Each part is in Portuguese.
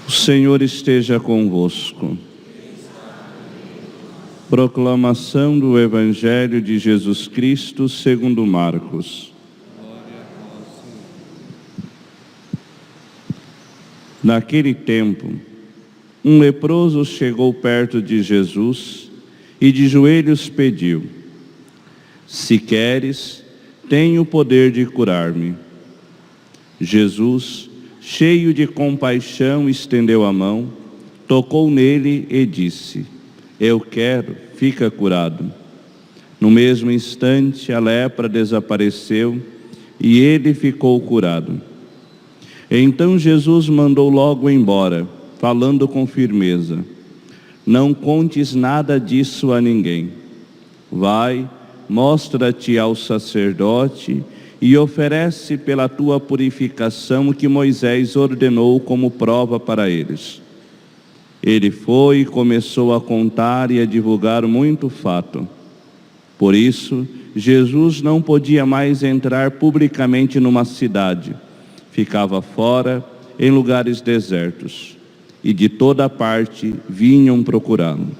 O Senhor esteja convosco. Proclamação do Evangelho de Jesus Cristo segundo Marcos. Naquele tempo, um leproso chegou perto de Jesus e de joelhos pediu: "Se queres, tem o poder de curar-me." Jesus, cheio de compaixão, estendeu a mão, tocou nele e disse: "Eu quero, fica curado." No mesmo instante, a lepra desapareceu e ele ficou curado. Então Jesus mandou logo embora, falando com firmeza: "Não contes nada disso a ninguém. Vai, mostra-te ao sacerdote e oferece pela tua purificação o que Moisés ordenou como prova para eles." Ele foi e começou a contar e a divulgar muito fato. Por isso, Jesus não podia mais entrar publicamente numa cidade. Ficava fora, em lugares desertos, e de toda parte vinham procurá-lo.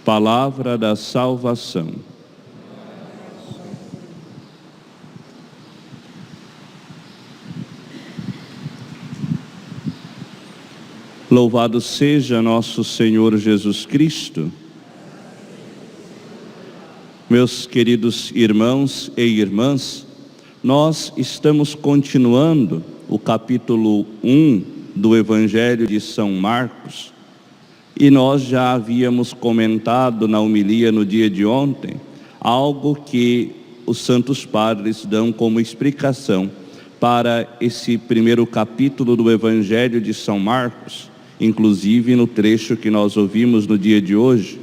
Palavra da salvação. Louvado seja nosso Senhor Jesus Cristo. Meus queridos irmãos e irmãs, nós estamos continuando o capítulo 1 do Evangelho de São Marcos, e nós já havíamos comentado na homilia no dia de ontem algo que os santos padres dão como explicação para esse primeiro capítulo do Evangelho de São Marcos, inclusive no trecho que nós ouvimos no dia de hoje.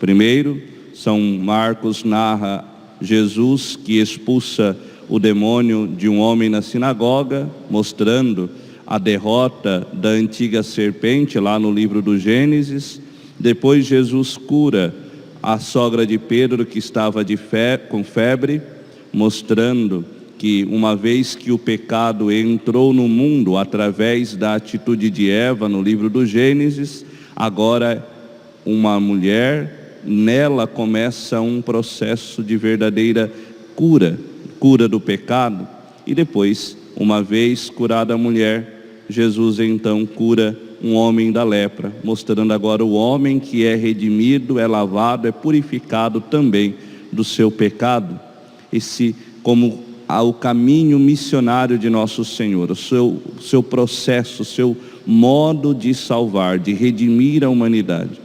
Primeiro, São Marcos narra Jesus que expulsa o demônio de um homem na sinagoga, mostrando a derrota da antiga serpente lá no livro do Gênesis. Depois Jesus cura a sogra de Pedro que estava com febre, mostrando que uma vez que o pecado entrou no mundo através da atitude de Eva no livro do Gênesis, agora uma mulher, nela começa um processo de verdadeira cura do pecado. E depois, uma vez curada a mulher, Jesus então cura um homem da lepra, mostrando agora o homem que é redimido, é lavado, é purificado também do seu pecado. Esse como ao caminho missionário de nosso Senhor, o seu processo, o seu modo de salvar, de redimir a humanidade.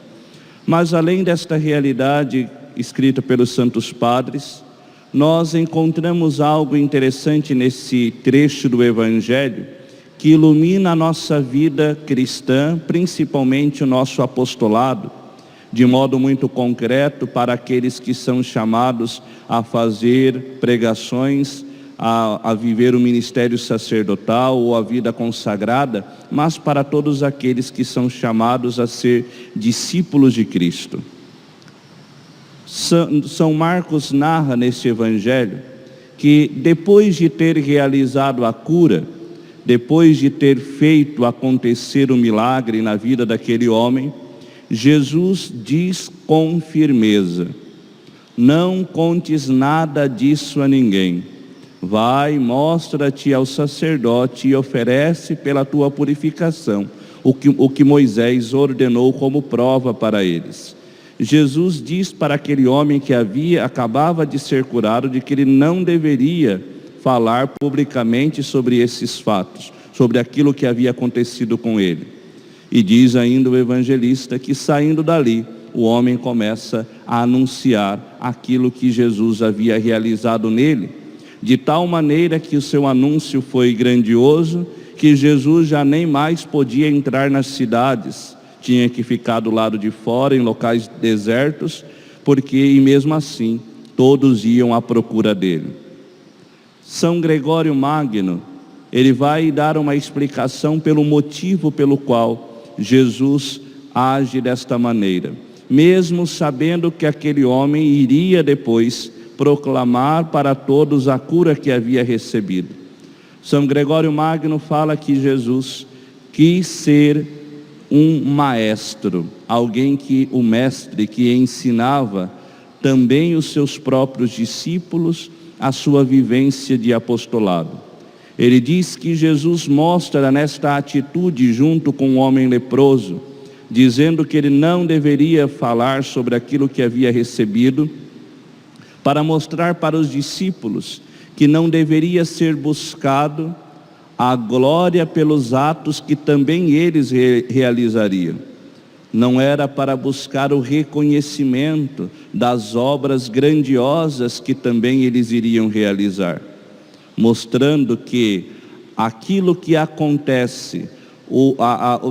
Mas além desta realidade escrita pelos santos padres, nós encontramos algo interessante nesse trecho do Evangelho que ilumina a nossa vida cristã, principalmente o nosso apostolado, de modo muito concreto para aqueles que são chamados a fazer pregações, a viver o ministério sacerdotal ou a vida consagrada, mas para todos aqueles que são chamados a ser discípulos de Cristo. São Marcos narra neste Evangelho que depois de ter realizado a cura, depois de ter feito acontecer o milagre na vida daquele homem, Jesus diz com firmeza: "Não contes nada disso a ninguém. Vai, mostra-te ao sacerdote e oferece pela tua purificação o que Moisés ordenou como prova para eles." Jesus diz para aquele homem que acabava de ser curado de que ele não deveria falar publicamente sobre esses fatos, sobre aquilo que havia acontecido com ele. E diz ainda o evangelista que, saindo dali, o homem começa a anunciar aquilo que Jesus havia realizado nele, de tal maneira que o seu anúncio foi grandioso, que Jesus já nem mais podia entrar nas cidades, tinha que ficar do lado de fora, em locais desertos, e mesmo assim, todos iam à procura dele. São Gregório Magno, Ele vai dar uma explicação pelo motivo pelo qual Jesus age desta maneira, mesmo sabendo que aquele homem iria depois proclamar para todos a cura que havia recebido. São Gregório Magno fala que Jesus quis ser um maestro, alguém que o mestre que ensinava também os seus próprios discípulos a sua vivência de apostolado. Ele diz que Jesus mostra nesta atitude junto com o homem leproso, dizendo que ele não deveria falar sobre aquilo que havia recebido, para mostrar para os discípulos que não deveria ser buscado a glória pelos atos que também eles realizariam. Não era para buscar o reconhecimento das obras grandiosas que também eles iriam realizar, mostrando que aquilo que acontece,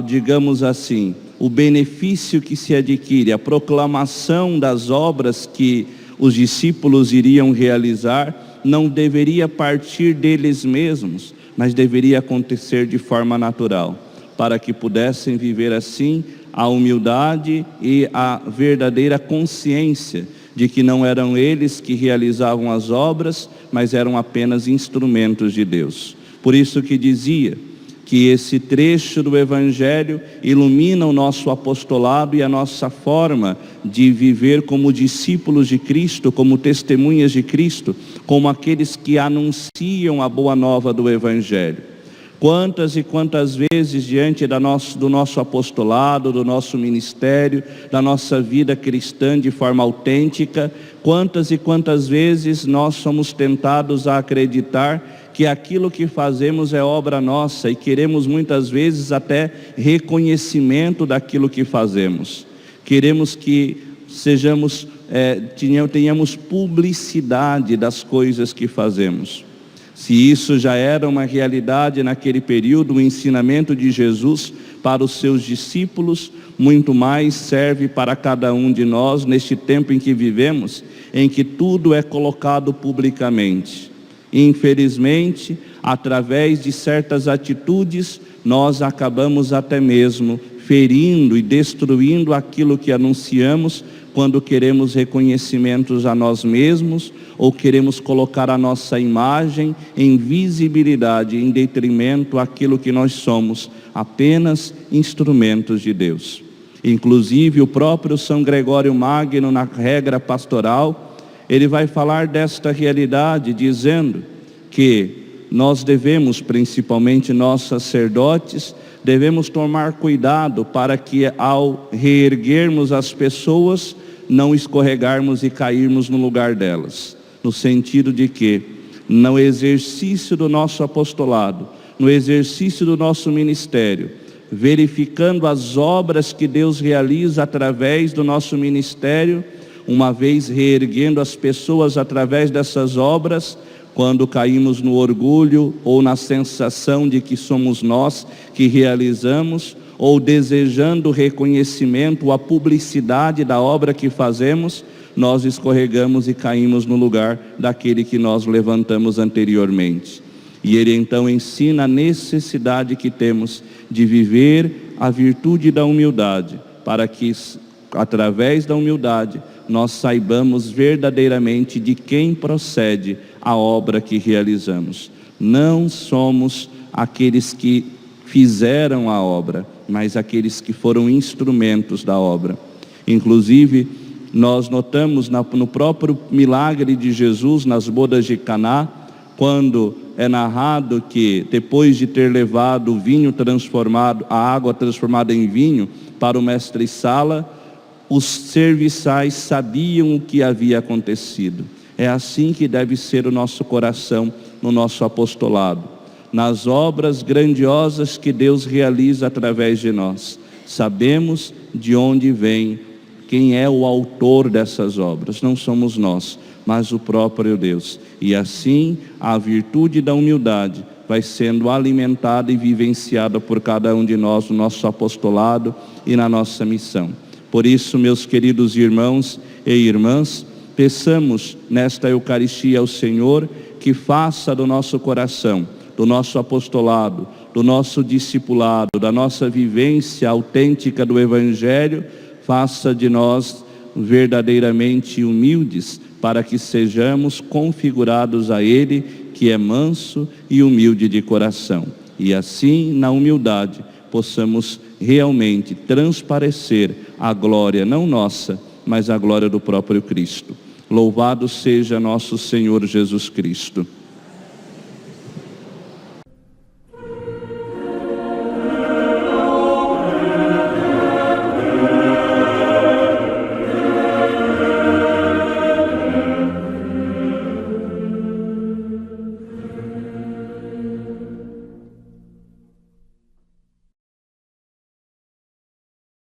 digamos assim, o benefício que se adquire, a proclamação das obras que os discípulos iriam realizar, não deveria partir deles mesmos, mas deveria acontecer de forma natural, para que pudessem viver assim a humildade e a verdadeira consciência de que não eram eles que realizavam as obras, mas eram apenas instrumentos de Deus. Por isso que dizia que esse trecho do Evangelho ilumina o nosso apostolado e a nossa forma de viver como discípulos de Cristo, como testemunhas de Cristo, como aqueles que anunciam a boa nova do Evangelho. Quantas e quantas vezes diante do nosso apostolado, do nosso ministério, da nossa vida cristã de forma autêntica, quantas e quantas vezes nós somos tentados a acreditar que aquilo que fazemos é obra nossa e queremos muitas vezes até reconhecimento daquilo que fazemos. Queremos que tenhamos publicidade das coisas que fazemos. Se isso já era uma realidade naquele período, o ensinamento de Jesus para os seus discípulos, muito mais serve para cada um de nós neste tempo em que vivemos, em que tudo é colocado publicamente. Infelizmente, através de certas atitudes, nós acabamos até mesmo ferindo e destruindo aquilo que anunciamos, quando queremos reconhecimentos a nós mesmos, ou queremos colocar a nossa imagem em visibilidade, em detrimento àquilo que nós somos, apenas instrumentos de Deus. Inclusive o próprio São Gregório Magno, na regra pastoral, ele vai falar desta realidade, dizendo que nós devemos, principalmente nós sacerdotes, devemos tomar cuidado para que ao reerguermos as pessoas, não escorregarmos e cairmos no lugar delas. No sentido de que, no exercício do nosso apostolado, no exercício do nosso ministério, verificando as obras que Deus realiza através do nosso ministério, uma vez reerguendo as pessoas através dessas obras, quando caímos no orgulho ou na sensação de que somos nós que realizamos, ou desejando o reconhecimento, a publicidade da obra que fazemos, nós escorregamos e caímos no lugar daquele que nós levantamos anteriormente. E ele então ensina a necessidade que temos de viver a virtude da humildade, para que através da humildade nós saibamos verdadeiramente de quem procede a obra que realizamos. Não somos aqueles que fizeram a obra, mas aqueles que foram instrumentos da obra. Inclusive, nós notamos no próprio milagre de Jesus nas bodas de Caná, quando é narrado que depois de ter levado o vinho transformado, a água transformada em vinho para o mestre-sala, os serviçais sabiam o que havia acontecido. É assim que deve ser o nosso coração no nosso apostolado, nas obras grandiosas que Deus realiza através de nós. Sabemos de onde vem, quem é o autor dessas obras. Não somos nós, mas o próprio Deus. E assim a virtude da humildade vai sendo alimentada e vivenciada por cada um de nós no nosso apostolado e na nossa missão. Por isso, meus queridos irmãos e irmãs, peçamos nesta Eucaristia ao Senhor que faça do nosso coração do nosso apostolado, do nosso discipulado, da nossa vivência autêntica do Evangelho, faça de nós verdadeiramente humildes, para que sejamos configurados a Ele, que é manso e humilde de coração. E assim, na humildade, possamos realmente transparecer a glória, não nossa, mas a glória do próprio Cristo. Louvado seja nosso Senhor Jesus Cristo.